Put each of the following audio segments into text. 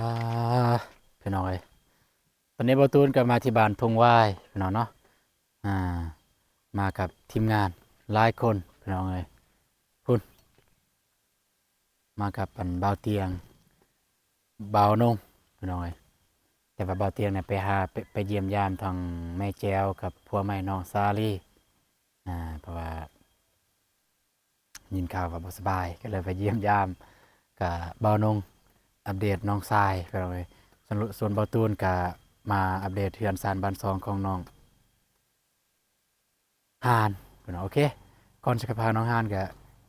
อ่าพี่น้องเอ้ยวันนี้บ่าวตูนก็มาที่บ้านทุ่งหว้ายพี่น้องเนาะอ่ามากับทีมงานหลายคนพี่น้องเอ้ยพุ่นมากับบ่าวเตียงบ่าวนงพี่น้องเอ้ยแต่ว่าบ่าวเตียงเนี่ยไปหาไปเยี่ยมยามทางแม่แจ้วกับผัวใหม่น้องซาลีเพราะว่ายินข่าวว่าบ่สบายก็เลยไปเยี่ยมยามกับบ่าวนงอัปเดตน้องทรายพี่น้องเอ้ยส่วนบ่าวตูนก็มาอัปเดตเฮือนซานบ้านซองของน้อง ฮานพี่น้องโอเคก่อนจะพาน้องฮานก็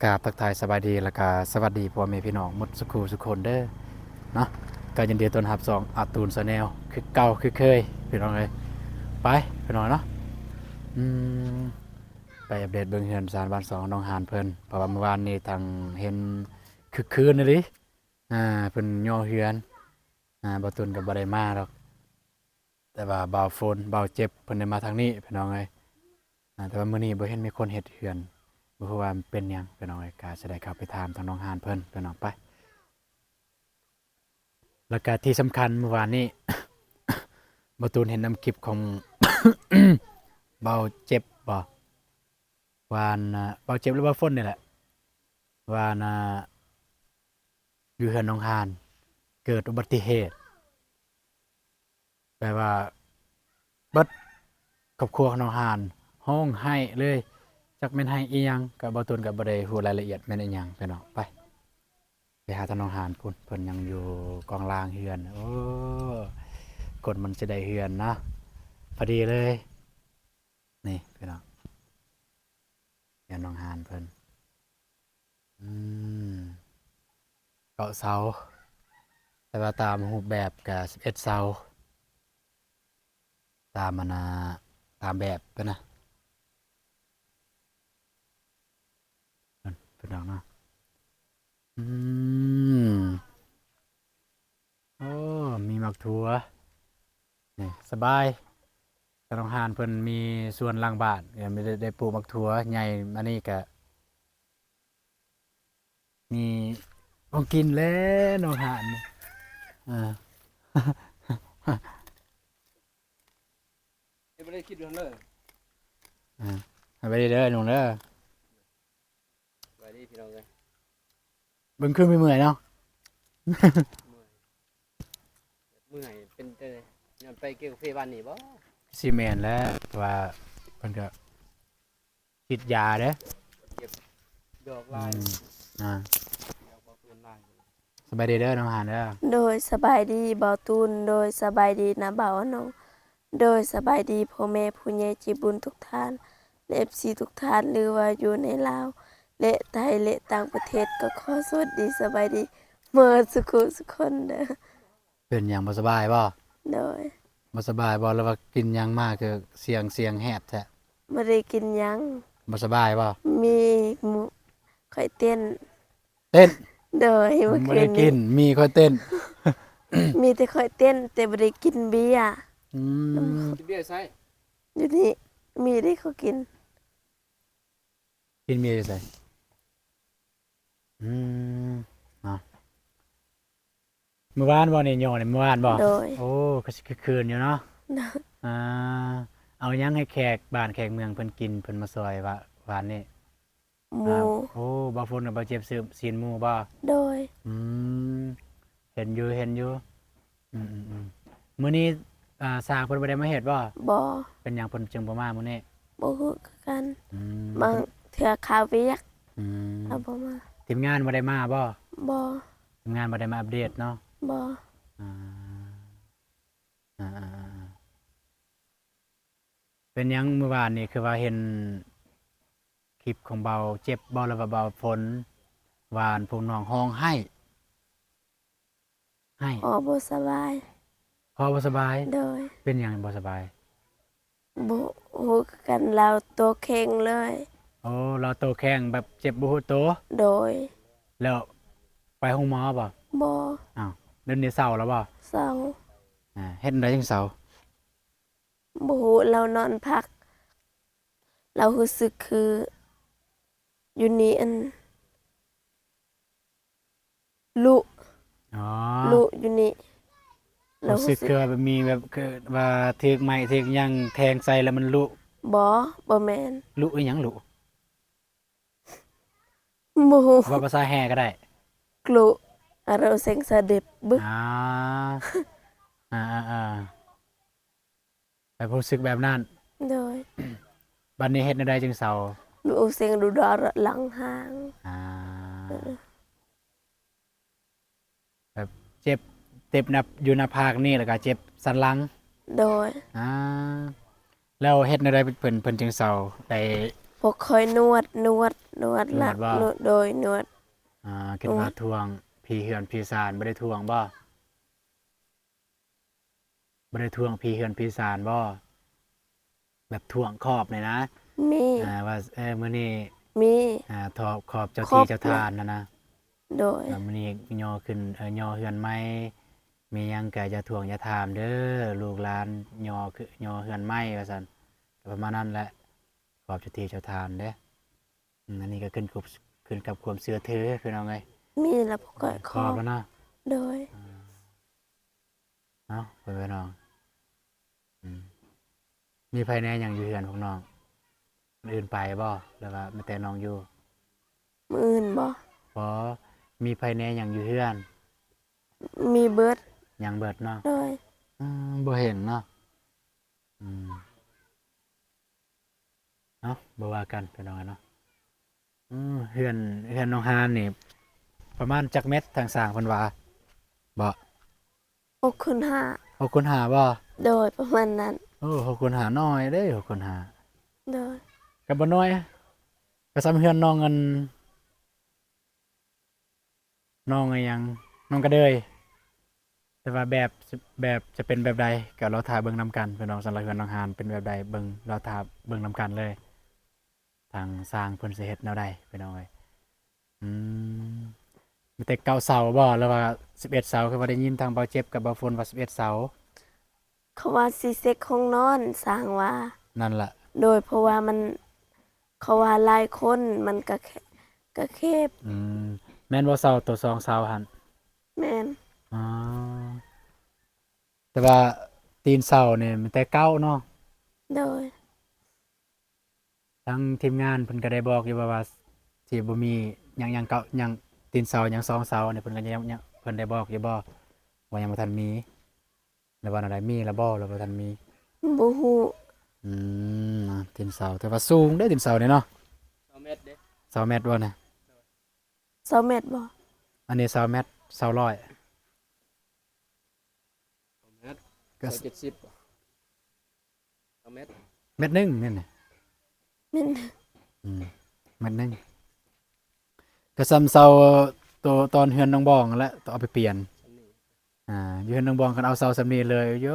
กราบทักทายสบายดีแล้วก็สวัสดีพ่อแม่พี่น้องหมดสุขูสุขคนเด้อเนาะก็ยินดีต้อนรับสองอาตูนชาแนลคือเก่าคือเคยพี่น้องเลยไปพี่น้องเนาะอืมไปอัปเดตเบิ่งเฮือนสารบ้านสองน้องฮานเพิ่นเพราะว่าเมื่อวานนี้ทางเห็นคึกคืนเลยดิเพิ่นย่อเฮือนบ่ตุนก็บ่ได้มาดอกแต่ว่าบ่าวฝนบ่าวเจ็บเพิ่นได้มาทางนี้พี่น้องเอ้ย แต่ว่ามื้อนี้บ่เห็นมีคนเฮ็ดเฮือนบ่ฮู้ว่ามันเป็นหยังพี่น้องเอ้ยก็สิได้เข้าไปถามทางน้องหานเพิ่นพี่น้องไปแล้วก็ที่สำคัญเมื่อวานนี้ บ่ตูนเห็นนำคลิปของ เบาเจ็บบ่วาน่ะเบาเจ็บหรือว่าฝนนี่แหละว่าน่ะอยู่เฮือนน้องหานเกิดอุบัติเหตุแปลว่าเบิดครอบครัวของน้องหานร้องไห้เลยจักแม่นไห้อีหยังก็บ่ตูนก็บ่ได้ฮู้รายละเอียดแม่นอีหยังพี่น้องไป ไปหาทางน้องหานพุ่นเพิ่นยังอยู่กองลางเฮือนโอ้กดมันจะได้เฮือนนะพอดีเลยนี่พี่น้องเฮือนน้องหานเพิ่นอืมเกาะเสาแต่ว่าตามรูปแบบก็11เสาตามมันนะตามแบบเพิ่นนะเพิ่นพี่น้องเนาะอืมโอ้มีหมักถั่วนี่สบายทางน้องหานเพิ่นมีสวนหลังบ้านก็ไม่ได้ปลูกหมักถั่วใหญ่อันนี้ก็ มีของกินแล้วน้องหานอ่า ไม่ได้คิดเรื่องเลยอ่าเอาไปเด้อน้องเด้อไปดิพี่น้องเลยเบิ่งขึ้นไปเมื่อยเนาะ เมื่อยเมื่อยเป็นแต่ย้อนไปเกี่ยวกับเฟบ้านนี่บ่ซีเมนแล้วว่าเพิ่นก็ฉีดยาเด้อดอกอืลายมอ่าดอกบอกเงินลายสบายดีเด้อน้องหานเด้อโดยสบายดีเบาตูนโดยสบายดีนะเบาน้องโดยสบายดีพ่อแม่ผู้ใหญ่ใจบุญทุกท่านและเอฟซีทุกท่านหรือว่าอยู่ในลาวและไทยและต่างประเทศก็ขอสวัสดีสบายดีเมื่อสุขสุขคนเด้อเป็นหยังบ่สบายบ่โดยบ่สบายบ่แล้วว่ากินหยังมากคือเสียงแหบแท้ไม่ได้กินหยังบ่สบายบ่มีหมูค่อยเต้นเต้นโดยเมื่อบ่คืได้กินนี้นมีค่อยเต้น มีแต่ค่อยเต้นแต่ไม่ได้กินเบียร์อืมกินเบียร์ใส่ อยู่นี่มีได้เขากินกินมีอยู่ไสอืมเนาะเมื่อวานบ่นี่ย่อนี่เมื่อวานบ่โดย โอ้ก็สิคือคืนอยู่เนาะ อ่าเอายังให้แขกบ้านแขกเมืองเพิ่นกินเพิ่นมาซอยว่าหวานนี่หอ่ามูโอ้บ่ฝนกับบ่เจ็บซื้อซีนหมูบ่โดยอืมเห็นอยู่มื้อนี้สร้างเพิ่นบ่ได้มาเฮ็ดบ่บอเป็นหยังเพิ่นจึงบ่มามื้อนี้บ่ฮู้คือกันอืมบางเถื่อข่าวเวียกอืมเอาบ่มาทีมงานบ่ได้มาบ่บอทีมงานบ่ได้มาอัปเดตเนาะบออ่าอ่าๆเป็นหยังเมื่อวานนี่คือว่าเห็นคลิปของเบาเจ็บบ่แล้วว่าเบาฝนหวานพวกน้องร้องไห้ ให้ พอบ่สบาย พอบ่สบายโดยเป็นหยังบ่สบายบ่ฮู้คือกันเราตัวเข่งเลย โอ้เราโตแข้งแบบเจ็บบ่ฮู้โตวโดยแล้วไปโรงหมอบ่บออ้าวเดี๋ยวนี้เซาแล้วบ่เศร้าเฮ็ดจั่งใดจังเซาบ่ฮู้เรานอนพัก เรารู้สึกคืออยู่นี่อันลุอ๋อลุอยู่นี่ รู้สึกคือว่าแบบมีแบบคือว่าถึกไม้ถึกหยังแทงใส่แล้วมันลุบ่แม่นลุอีหยังลุ บ่ฮู้ว่าภาษาแห่ก็ได้ กลุอะเราเซ็งสะเด็บบึกอ่าอ่าแบบรู้สึกแบบนั้น โดย บัดนี้เฮ็ดแนวใดจึงเศร้าลูกเซ็งดูดอรหลังหาง อ่าแบบเจ็บนับอยู่หน้าผากนี่แล้วก็เจ็บสันหลัง โดย อ่าแล้วเฮ็ดแนวใดเพิ่นจึงเศร้าได้ พวกคอยนวดหลังนวดบ่ นวดโดยนวด คิดว่าทวงพี่เฮือนพี่ศาลบ่ได้ทวงบ่ได้ทวงพี่เฮือนพี่ศาลบ่แบบทวงขอบเลยนะ มี ว่ามื้อนี้ มี ทอบขอบเจ้า คร ที่ บ เจ้าทานนะ โดย มื้อนี้ย่อขึ้นย่อเฮือนใหม่มีหยังก็อย่าทวงอย่าถามเด้อลูกหลานย่อคือย่อเฮือนใหม่ว่าซั่นประมาณนั้นแหละขอบเจ้าที่เจ้าทานเด้ออันนี้ก็ขึ้นกับความเชื่อถือพี่น้องเอ้ย มีแล้วพวกคอย ขอบแล้วนะ โดย เนาะพี่น้องอืมมีภายในหยังอยู่เฮือนพวกน้องคนอื่นไปบ่แล้วก็มีแต่น้องอยู่ มืออื่นบ่ บ่มีภายในหยังอยู่เฮือน มีเบิด หยังเบิดเนาะ โดย บ่เห็นเนาะอืมเนาะบ่ว่ากันพี่น้องเนาะเฮือนน้องฮานนี่ประมาณจักเม็ดทางสร้างเพิ่นว่าบ่6คูณ5 6คูณ5บ่ โดยประมาณนั้น โอ้6คูณ5น้อยเด้6คูณ5โดย ก็บ่น้อยก็ซ้ำเฮือนน้องอันน้องอะหยังน้องกระเดยแต่ว่าแบบจะเป็นแบบใดก็เราท่าเบิ่งนํกันพี่น้องสำหรับเฮือนน้องฮานเป็นแบบใดเบิ่งเราท่าเบิ่งนํกันเลย ทางสร้างเพิ่นสิเฮ็ดแนวใดพี่น้องเอ้ยอืมมีแต่9เสาบ่หรือว่า11เสาคือว่าได้ยินทางเบาเจ็บกับเบาฝนว่า11เสา เขาว่าสิเซ็กของนอนสร้างว่า นั่นล่ะ โดยเพราะว่ามันเขาว่าหลายคนมันก็แคบ อืมแม่นบ่เสาตัว2เสาหั่น แม่น อ๋อแต่ว่าตีนเสานี่มันแต่เก่าเนาะ โดย ทางทีมงานเพิ่นก็ได้บอกอยู่ว่าสิบ่มีหยังเก่าหยังตีนเสาหยัง2เสาเนี่ยเพิ่นก็ยังเพิ่นได้บอกอยู่บ่ว่ายังบ่ทันมีหรือว่าอันใดมีแล้วบ่หรือบ่ทันมี บ่ฮู้ ตีนเสาแต่ว่าสูงเด้ตีนเสานี่เนาะ 2 เมตรเด้ เสาเมตรบ่เนี่ย 2 เมตรบ่ อันนี้เสาเมตรเสาร้อย 2 เมตร ก็ 170บ่2 เมตร เม็ดหนึงนี่น่ะ แม่น เม็ดหนึงก็ซ้ำเสาตัวตอนเฮือนน้องบองนั่นแหละต้องเอาไปเปลี่ยน อันนี้ อยู่เฮือนน้องบองกันเอาเสาสำนี้เลยโย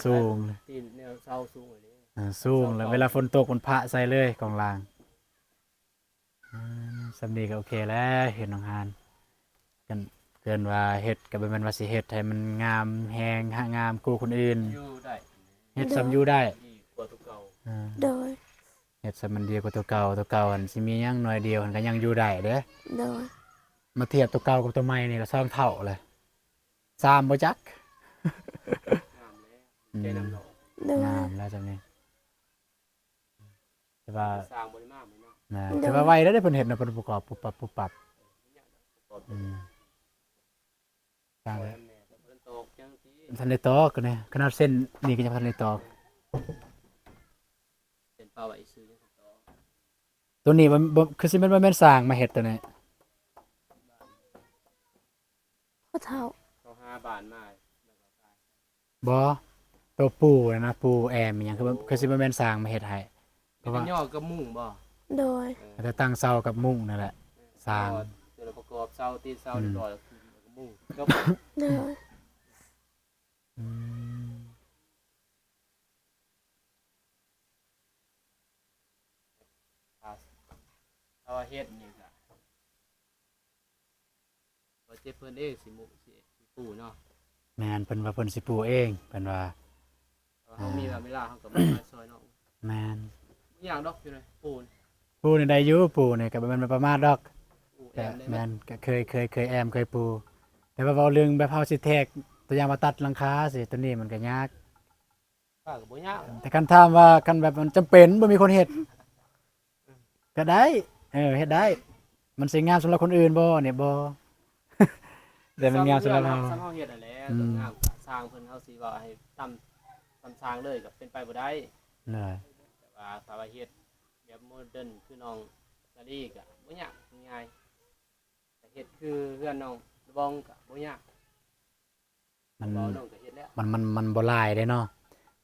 สูงเลย ตีนแนวเสาสูงกว่านี้ สูงแล้วเวลาฝนตกมันพระใส่เลยกองลางสำนี้ก็โอเคแล้วเฮ็ดน้องฮานเกินว่าเฮ็ดก็บ่แม่นว่าสิเฮ็ดให้มันงามแฮงหางามกูคนอื่น อยู่ได้ เฮ็ดซ้ำอยู่ได้ ดีกว่าตัวเก่า โดย เฮ็ดซ้ำมันดีกว่าตัวเก่าหั่นสิมีหยังหน่อยเดียวมันก็ยังอยู่ได้เด้ โดย มาเทียบตัวเก่ากับตัวใหม่นี่ก็สองเท่าเลย3บ่จัก งามแล้วใจน้ำหนอง โดย งามแล้วจังนี้แต่ว่า สร้างบ่ได้มากเลยเนาะ แต่ว่าไวแล้วได้เพิ่นเฮ็ดนะเพิ่นประกอบปุ๊บปับอืมสร้างแล้ว แม่แต่เพิ่นตกจังซี่ ทันได้ตอกเนี่ยขนาดเส้นนี่ก็ยังทันได้ตอก เป็นเป้าไว้ซื้อจังซี่ต่อ ตัวนี้มันบ่คือสิแม่นบ่แม่นสร้างมาเฮ็ดตัวนี้ พ่อเฒ่า เขา5บาทมาแล้วก็ขาย บ่ตัวปูนะปูแอมอหยังคือสิบ่แม่นสร้างมาเฮ็ดให้เพ เป็น ราะว่า ย่อกับมุ้งบ่ โดย จะตั้งเสากับมุ้งนั่นแหละสร้าง เดี๋ยวเราประกอบเสาตีนเสาเรียบร้อยแล้วก็มุ้งก็ โดย อืม เอาเฮ็ดนี่ก็บ่เจ็บเพิ่นเองสิมุสิปูเนาะ แม่นเพิ่นว่าเพิ่นสิปูเองเพิ่นว่า เฮามีเวลาเฮาก็มาซอยเนาะ แม่น อีหยังดอกอยู่เลยปูน ปูนี่ได้อยู่ปูนี่ก็บ่แม่นประมาทดอก ปูแอ แต่ มได้ แม่นก็เคยแอมเคยปูแต่ว่าเว้าเรื่องแบบเฮาสิแทก ตัวอย่างว่าตัดหลังคาสิตัวนี้มันก็ยาก ป้าก็บ่ยาก แต่คันถามว่าคันแบบมันจำเป็นบ่มีคนเฮ็ดก็ได้เฮ็ดได้ มันสิงามสำหรับคนอื่นบ่เนี่ยบ่ แต่มันงามสำหรับเรา ซ้ำเฮาเฮ็ดนั่นแหละ อืม ก็งามสร้างเพิ่นเฮาสิว่าให้ตำสร้างเลยก็เป็นไปบ่ได้ เลย แต่ว่าถ้าว่าเฮ็ดแบบโมเดิร์นคือน้องซาลีก็บ่ยากง่ายแต่เฮ็ดคือเฮือนน้องบองก็บ่ยาก มัน บ่น้องก็เฮ็ดแล้ว มันบ่หลายเด้เนาะ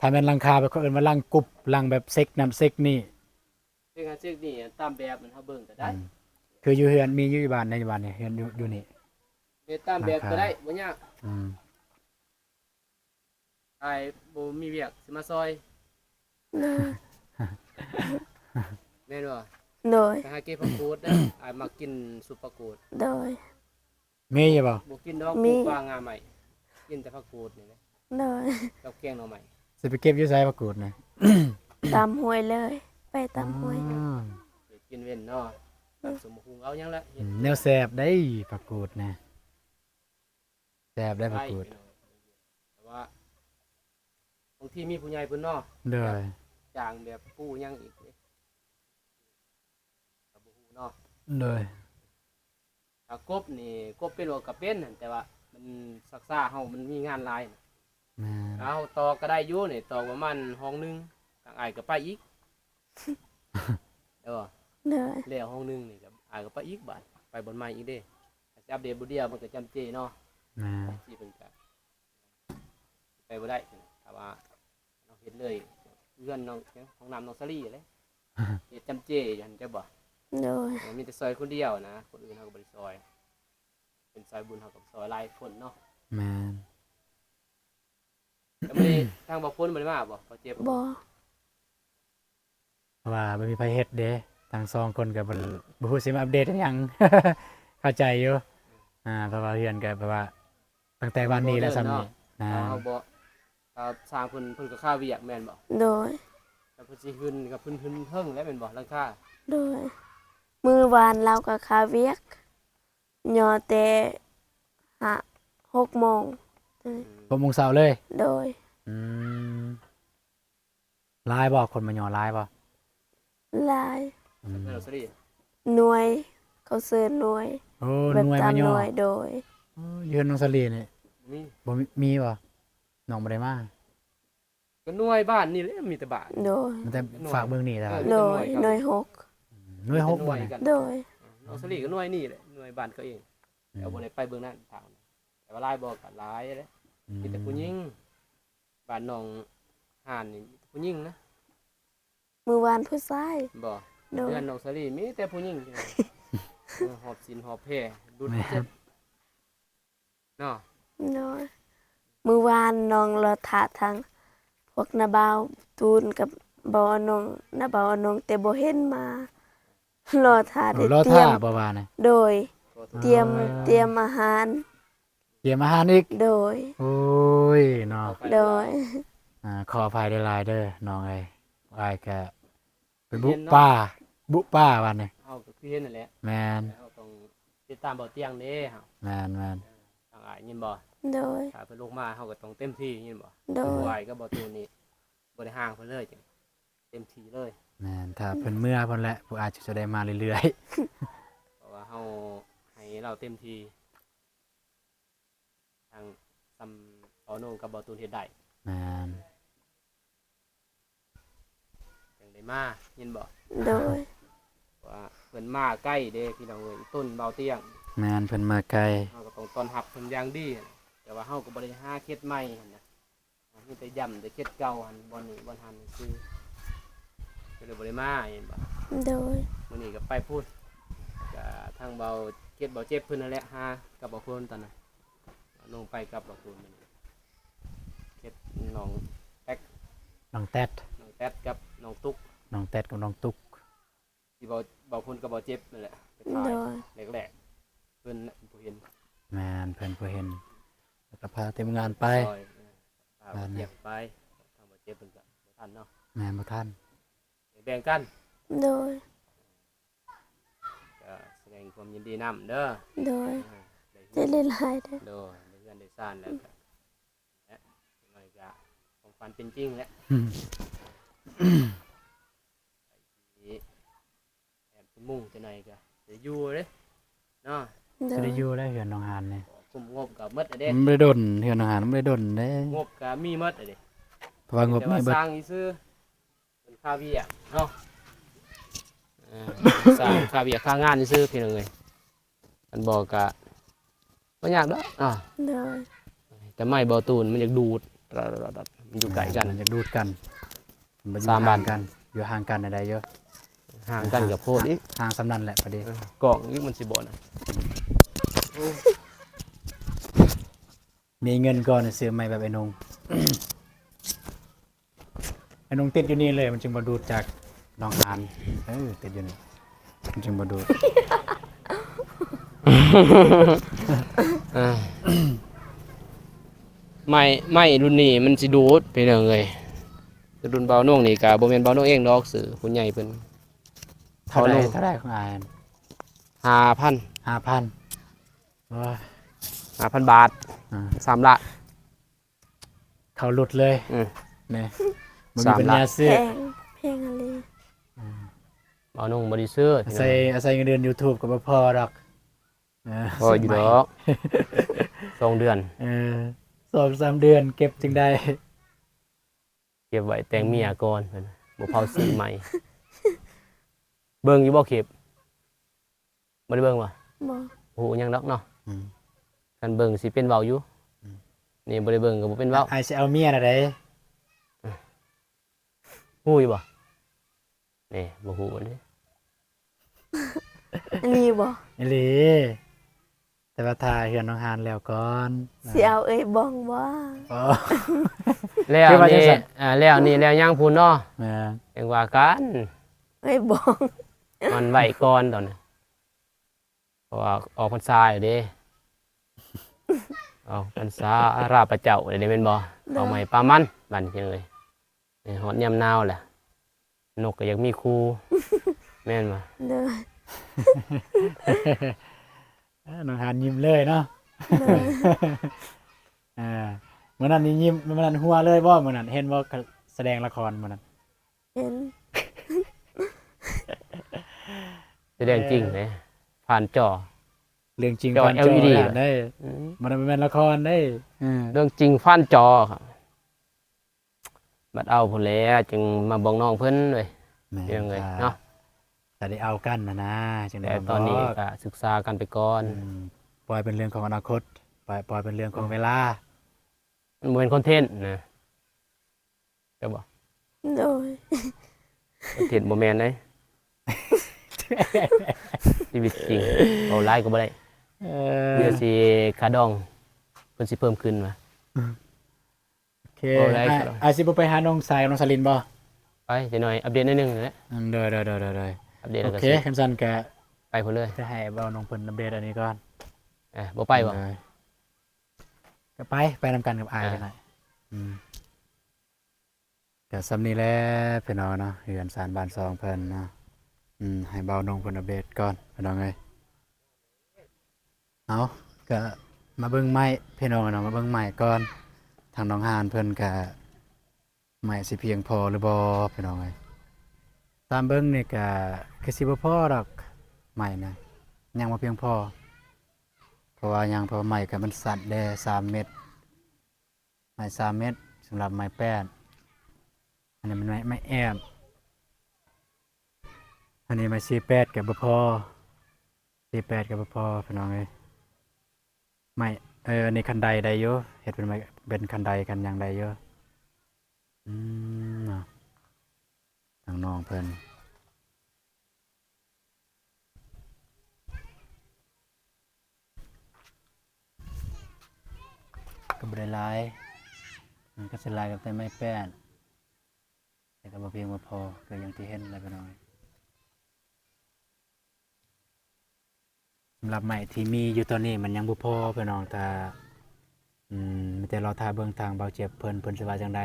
ถ้าแม่นหลังคาแบบเขาเอิ้นว่าหลังกุบหลังแบบเซ็กน้ำเซ็กนี่ ซึ่งอันซึ่งนี่ตามแบบมันเฮาเบิ่งก็ได้ คืออยู่เฮือนมีอยู่บ้านในบ้านเนี่ยเฮือนอยู่นี่ เฮ็ดตามแบบก็ได้บ่ยาก อืม อ้ายบ่มีเวียกสิมาซอย โดย แม่นบ่ โดย ไปหาเก็บผักกูดนะอ้ายมากินซุปผักกูด โดย มีอยู่บ่ บ่กินดอก มี ปลูกว่างาใหม่กินแต่ผักกูดนี่นะ โดย กับแกงหน่อใหม่ สิไปเก็บอยู่ไสประกูดนี่ ตามห้วยเลย ไปตามห้วย อ๋อ เดี๋ยวกินเว้นเนาะกับสมหุงเอาหยังละเฮ็ด แนวแซ่บได้ประกูดนะแซ่บได้ประกูด แต่ว่าบางทีมีผู้ใหญ่เพิ่นเนาะ เลย จ้างแบบผู้หยังอีกเด้ก็บ่ฮู้เนาะ เลย ถ้ากบนี่กบเป็นว่าก็เป็นหั่นแต่ว่ามันซักซ่าเฮามันมีงานหลาย แม่น เอาต่อก็ได้อยู่นี่ต่อประมาณห้องหนึงทางอ้ายก็ไปอีก เออ โดย แล้วห้องหนึงนี่ก็อ้ายก็ไปอีกบาดไปบนใหม่อีกเด้ถ้าสิอัปเดตบ่เดียวมันก็จำเจเนาะ แม่น ที่เพิ่นก็ไปบ่ได้ถ้าว่าเราเฮ็ดเลยเพื่อนน้องห้องน้ำน้องสลีเลยเฮ็ดจำเจอย่างนั้นจะบ่ โดย มีแต่ซอยคนเดียวนะคนอื่นเฮาก็บ่ได้ซอย เป็นซอยบุญเฮาก็ซอยหลายคนเนาะ แม่น แต่มื้อนี้ทางบ่พ้นบ่ได้มาบ่เขาเจ็บ บ่ เพราะว่าบ่มีไผเฮ็ดเด้ทั้งสองคนก็บ่ฮู้สิมาอัปเดตอิหยัง เข้าใจอยู่เพราะว่าเฮือนก็แบบว่า ตั้งแต่วันนี้แล้วซ้ำนี่นะ เฮาบ่สร้างเพิ่นก็ค่าเวียกแม่นบ่ โดย แล้วเพิ่นสิขึ้นกับเพิ่นเฮิงแล้วแม่นบ่ราคา โดย มือวานเราก็คาเวียกยอแต่หะ6 โมง 6 โมงเช้าเลย โดย อืมหลายบ่คนมาย่อหลายบ่ หลาย อืม แม่นบ่สลี หน่วย เขาเสิร์นหน่วย โอ้ แบบ หน่วย ตาม มา ห ย่อ น่วยโดย โอ้ยืนน้องสลีนี่ มี บ่มีบ่น้องบ่ได้มา ก็หน่วยบ้านนี่แหละมีแต่บ้าน โดย มันแต่ฝากเบิ่งนี่ล่ะ โดย หน่วย หน่วยหกบ่ หน่วย เนี่ย กัน 6 โดย น้องสลีก็หน่วยนี่แหละหน่วยบ้านเขาเองแต่บ่ได้ไปเบิ่งนั้นทางแต่ว่าหลายบ่ก็หลายเด้ มีแต่ผู้หญิงบ้านน้องห่านนี่ผู้หญิงนะ มือวานผู้ชาย บ่ โดย เดือนน้องสลีมีแต่ผู้หญิงหอบสินหอบแพรดุด แม่ เจ็บเนาะ โดยมือวานน้องรอถาทางพวกนาบาวตูนกับบ่าวน้องนาบาวน้องแต่บ่เห็นมา รอถาได้ รอ เตรี ท่าย ม บ่ว่านะ โดย ขอโทษ เตรียมอาหาร เตรียมอาหารอีก โดย โอ้ยเนาะ เอาไป โดย ขออภัยหลายๆเด้อน้องเอ้ยอ้ายก็เป็นบุป้าวันนี้ เฮาก็คือเห็นนั่นแหละ แม่น เฮาต้องติดตามบ่เตียงเด้เฮา แม่น ทางอ้ายยินบ่ โดย ถ้าเพิ่นลงมาเฮาก็ต้องเต็มที่ยินบ่ โดย บ่อ้ายก็บ่ตูนนี่บ่ได้ห่างเพิ่นเลยจังเต็มที่เลย แม่นถ้าเพิ่นเมื่อเพิ่นแหละผู้อาจจะได้มาเรื่อย เพราะว่าเฮาให้เราเต็มที่ทางซ้ำเอาโน่นกับบ่ตูนเฮ็ดได้ ๆแม่น จังได้มายินบ่ โดย ว่าเพิ่นมาใกล้เด้พี่น้องเอ้ยต้นเบาเตียง แม่นเพิ่นมาไกล เฮาก็ต้องต้อนรับเพิ่นอย่างดีหั่นแต่ว่าเฮาก็บ่ได้หาเขตใหม่หั่นนะมีแต่ย้ำแต่เขตเก่าหั่นบ่นี้บ่ทันคือก็เลยบ่ได้มาเห็นบ่ โดย มื้อนี้ก็ไปพูดก็ทางเบาเขตเบาเจ็บเพิ่นนั่นแหละหากับบ่เพิ่นตอนนั้นลงไปกับบ่เพิ่นมื้อนี้เขตน้องแต๊ก น้องแต๊ด น้องแต๊ดกับน้องตุ๊ก น้องแต๊ดกับน้องตุ๊ก ที่เบาเพิ่นกับเบาเจ็บนั่นแหละไป โด ถ่าย ย แรกๆเพิ่นน่ะผู้เห็น แม่นเพิ่นผู้เห็นแล้วก็พาเต็มงานไป ซอยพาเจ็บไปทางบ่เจ็บเพิ่นก็บ่ทันเนาะ แม่นบ่ทัน แบ่งกัน โดย ก็แสดงความยินดีนํเด้อ โดย ได้ จะเล่นหลายเด้อ โดยได้เงินได้ซ่านแล้วก็ ก็ของฝันเป็นจริงแล้ว อืม แอบไปมุ่งจะไหนก็เดี๋ยวอยู่เลยเนาะ โด จะ ย ได้อยู่ได้เฮือนน้องหานนี่ คุมงบกับมดอะเด้ มันไม่ได้ดนเฮือนน้องหานมันไม่ได้ดนเด้ งบกับมีมดอะเด้ เพราะว่างบ แต่ ไม่ ว่า เบิ ส ด ร้างอีซื้อเป็นค่าเบี้ยเนาะสร้างค่าเบี้ยค่างานอีซื้อพี่น้องเอ้ยมันบอกกะบ่ยากดอกโดย แต่ไม่บ่ตูนมันอยากดูดมันอยู่ไกลกัน มันจะดูดกันมันอยู่ สามบ้าน ห่งกันอยู่ห่างกันอะไรเยอะ ห่างกันกับโพดอีก ห่างสำนันแหละพอดี กล่องอีกมันสิบ่นะ มีเงินก่อนซื้อใหม่แบบไอ้นง ไอ้นงติดอยู่นี่เลยมันจึงมาดูดจากน้องหานติดอยู่นี่มันจึงมาดูด ไม่รุ่นนี้มันสิดูดพี่น้องเอ้ยแต่รุ่นเบาโน่งนี่ก็บ่แม่นเบาโน่งเองดอกสื่อผู้ใหญ่เพิ่น เท่าไร เอาลง เท่าไรของอาย 5,000 5,000ว้า 5,000 บาท อ่า 3ละ เขาหลุดเลย อืม เนี่ยมัน สา มี ม ปัญ ล้าน ญาซื้อ แพงอะไร เบาโน่งบ่ได้ซื้อ อาศัยเงินเดือน YouTube ก็บ่พอดอกพออยู่ดอก2 เดือน 2-3 เดือนเก็บจึงได้ เก็บไว้แต่งเมียก่อนเพิ่นบ่เผาสีใหม่ เบิ่งอยู่บ่คลิปบ่ได้เบิ่งบ่ บ่ โอ้โหยังดอกเนาะ อืม คันเบิ่งสิเป็นเว้าอยู่ อืม นี่บ่ได้เบิ่งก็บ่เป็นเว้า อายสิเอาเมียน่ะได้ ฮู้อยู่บ่นี่บ่ฮู้เด้ อันนี้บ่ อีหลีแต่ว่าถ่ายเฮือนน้องหานแล้วก่อน สิเอาเอ้ยบ้องบ่ อ๋อ แล้ว คือว่าจั นี่ งซั่น แล้วนี่แล้วย่างพูนเนาะ แม่น ยังว่ากัน เอ้ยบ้อง มันไหวก่อนตอนนี้เพราะว่าออกพรรษาอยู่เด้ออกพรรษาราพระเจ้าเดี๋ยวนี้เป็นบ่เอาใหม่ปลามันบันเพียงเลยนี่ฮอดยามหนาวแหละนกก็อยากมีครูแม่นบ่ โดย น้องหานยิ้มเลยเนาะ โดย มื้อนั้นนี่ยิ้มมื้อนั้นหัวเลยบ่มื้อนั้นเห็นบ่แสดงละครมื้อนั้น เห็น แสดงจริงเลยผ่านจอ เรื่องจริง จอ ผ่าน LED ได้ อืม มันบ่แม่นละครได้อืม เรื่องจริงผ่านจอครับบัดเอาพุ่นแหล้วจึงมาบอกน้องเพิ่นเลย แม่ เรื่องเลยเนาะ แต่ได้เอากันนะจังได้ แต่ มา ตอนนี้ บอก ก็ศึกษากันไปก่อน ปล่อยเป็นเรื่องของอนาคตปล่อยเป็นเรื่องของเวลา มันบ่เป็นคอนเทนต์นะจะบอก โดย คอนเทนต์บ่แม่นเลย ชีวิตจริงเอาไล่ก็บ่ได้ เอ เดี๋ยวสิค่าดองเพิ่นสิเพิ่มขึ้นมา โอเค เอาได้ครับ อาสิบ่ไปหาน้องสายกับน้องสลินบ่ ไปจักหน่อยอัปเดตนิดนึงนั่นแหละ เด้ออัปเดต โอ แล้วก็ เค สิ คันซั่นก็ ไปพุ่นเลย จะให้เบาน้องเพิ่นอัปเดตอันนี้ก่อน บ่ไปบ่ ก็ไปนำกันกับอายกันหน่อยก็สำนี้แหละพี่น้องเนาะเฮือนสารบ้านซองเพิ่นเนาะให้เบาน้องเพิ่นอัปเดตก่อนพี่น้องเอ้ยเอาก็มาเบิ่งไม้พี่น้องเนาะมาเบิ่งไม้ก่อนทางน้องหานเพิ่นก็ไม้สิเพียงพอหรือบ่พี่น้องเอ้ยตามเบิ่งนี่ก็คือสิบ่พอดอกไม้นะยังบ่เพียงพอเพราะว่ายังเพราะว่าไม้ก็มันสั้นแด่3 เมตรไม้3 เมตรสำหรับไม้แป้นอันนี้มันไม้แอมอันนี้ไม้48ก็บ่พอ48ก็บ่พอพี่น้องเอ้ยไม่อันนี้คันไดได้อยู่เฮ็ดเป็นไม้เป็นคันไดกันหยังได้อยู่เนาะทางน้องเพิ่นก็บ่ได้หลายมันก็สิหลายกับแต่ไม้แป้นแต่ก็บ่เพียงบ่พอคืออย่างที่เห็นแล้วพี่น้องเอ้ยสำหรับไม้ที่มีอยู่ตอนนี้มันยังบ่พอพี่น้องถ้ามีแต่รอท่าเบิ่งทางเบาเจ็บเพิ่นสิว่าจังได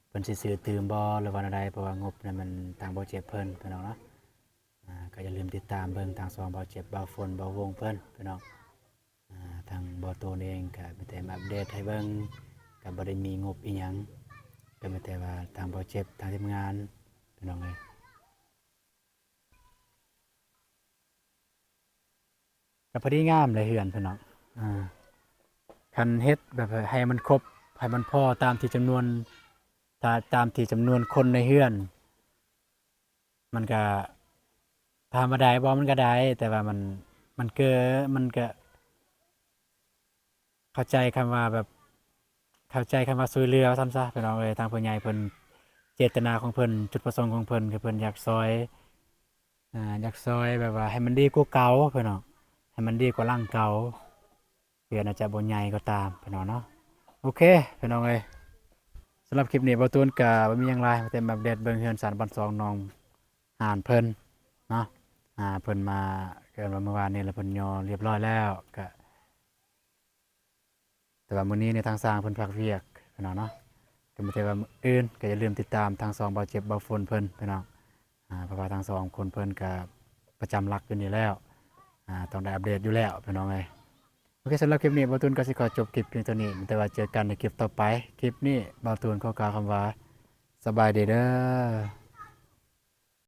เพิ่นสิซื้อตื่มบ่หรือว่าจังไดเพราะว่างบนั้นมันทางเบาเจ็บเพิ่นพี่น้องเนาะก็อย่าลืมติดตามเบิ่งทางซองเบาเจ็บเบาฝนเบาวงเพิ่นพี่น้องทางเบาโตนเองก็มีแต่มาอัปเดตให้เบิ่ง ก็บ่ได้มีงบอีหยังก็มีแต่ว่าทางโปรเจกต์ทางทีมงานพี่น้องเอ้ยก็พอดีงามเลยเฮือนพี่น้องคันเฮ็ดแบบให้มันครบให้มันพอตามที่จำนวนตามที่จำนวนคนในเฮือน มันก็ถามว่าได้บ่มันก็ได้แต่ว่ามันเกินมันก็เข้าใจคำว่าแบบเข้าใจคำว่าช่วยเหลือว่าซั่นซะพี่น้องเอ้ยทางผู้ใหญ่เพิ่นเจตนาของเพิ่นจุดประสงค์ของเพิ่นคือเพิ่นอยากซอยอยากซอยแบบว่าให้มันดีกว่าเก่าพี่น้องให้มันดีกว่าหลังเก่าเพื่ออาจจะบ่ใหญ่ก็ตามพี่น้องเนาะโอเคพี่น้องเอ้ยสำหรับคลิปนี้บ่ตูนก็บ่มีหยังหลายมาแต่มาอัปเดตเบิ่งเฮือนสารบ้านซองน้องหานเพิ่นเนาะเพิ่นมาเกินว่าเมื่อวานนี้แล้วเพิ่นย่อเรียบร้อยแล้วก็แต่ว่ามื้อนี้ในยทางสร้างเพิ่นพักเวียกพี่น้องเนาะก็บ่แต่ว่ามื้ออื่นก็อย่าลืมติดตามทางสองเบาเจ็บเบาฝนเพิ่นพี่น้องเพราะว่าทางสองคนเพิ่นก็ประจำหลักอยู่นี่แล้วต้องได้อัปเดตอยู่แล้วพี่น้องเอ้ยโอเคสำหรับคลิปนี้บ่าวตูนก็สิขอจบคลิปเพียงเท่านี้แต่ว่าเจอกันในคลิปต่อไปคลิปนี้บ่าวตูนขอกล่าวคำว่าสบายดีเด้อ